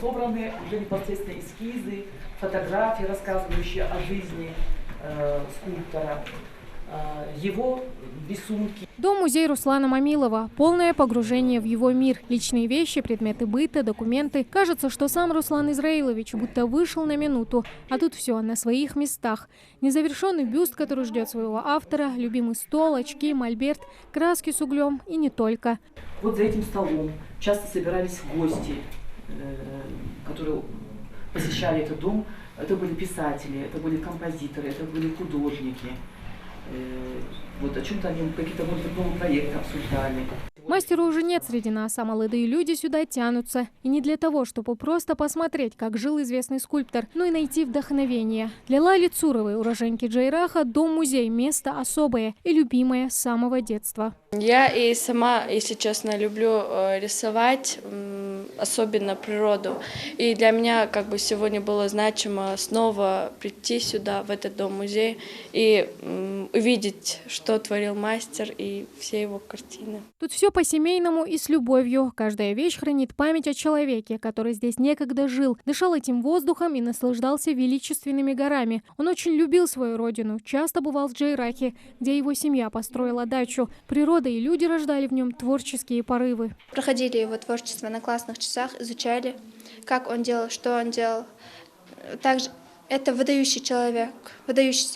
Собраны уже непосредственно эскизы, фотографии, рассказывающие о жизни скульптора, его рисунки. Дом-музей Руслана Мамилова. Полное погружение в его мир. Личные вещи, предметы быта, документы. Кажется, что сам Руслан Израилович будто вышел на минуту, а тут все на своих местах. Незавершенный бюст, который ждет своего автора, любимый стол, очки, мольберт, краски с углем и не только. Вот за этим столом часто собирались гости, которые посещали этот дом. Это были писатели, это были композиторы, это были художники. Вот о чем-то они какие-то, может быть, новые проекты обсуждали. Мастеру уже нет среди нас, а молодые люди сюда тянутся. И не для того, чтобы просто посмотреть, как жил известный скульптор, но и найти вдохновение. Для Лали Цуровой, уроженки Джейраха, дом-музей – место особое и любимое с самого детства. Я и сама, если честно, люблю рисовать, особенно природу. И для меня сегодня было значимо снова прийти сюда, в этот дом-музей, и увидеть, что творил мастер и все его картины. Тут все по-семейному и с любовью. Каждая вещь хранит память о человеке, который здесь некогда жил, дышал этим воздухом и наслаждался величественными горами. Он очень любил свою родину, часто бывал в Джейрахе, где его семья построила дачу. Природа и люди рождали в нем творческие порывы. Проходили его творчество на классных часах, изучали, как он делал, что он делал. Также это выдающийся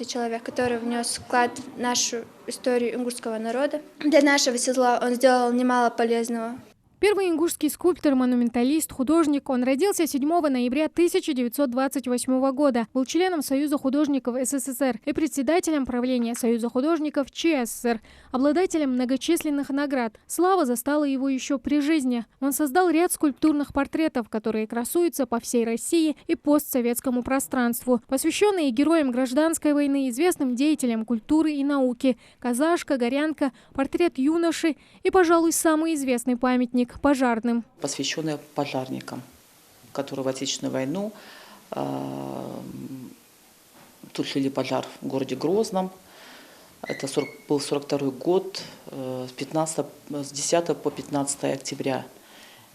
человек, который внес вклад в нашу историю ингушского народа. Для нашего села он сделал немало полезного. Первый ингушский скульптор, монументалист, художник. Он родился 7 ноября 1928 года. Был членом Союза художников СССР и председателем правления Союза художников ЧССР, обладателем многочисленных наград. Слава застала его еще при жизни. Он создал ряд скульптурных портретов, которые красуются по всей России и постсоветскому пространству, посвященные героям гражданской войны, известным деятелям культуры и науки. Казашка, Горянка, портрет юноши и, пожалуй, самый известный памятник пожарным. Посвященная пожарникам, которые в Отечественную войну тушили пожар в городе Грозном. Это был 42-й год, с 10 по 15 октября.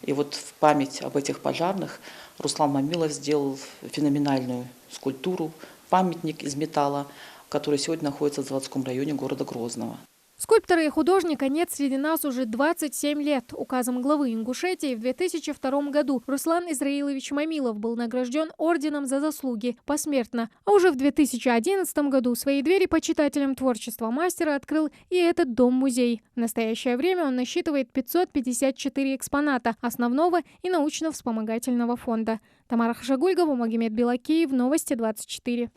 И вот в память об этих пожарных Руслан Мамилов сделал феноменальную скульптуру, памятник из металла, который сегодня находится в заводском районе города Грозного. Скульптора и художника нет среди нас уже 27 лет. Указом главы Ингушетии в 2002 году Руслан Израилович Мамилов был награжден орденом за заслуги посмертно. А уже в 2011 году свои двери почитателям творчества мастера открыл и этот дом-музей. В настоящее время он насчитывает 554 экспоната основного и научно-вспомогательного фонда. Тамара Хашагульгова, Магомед Белакеев, Новости 24.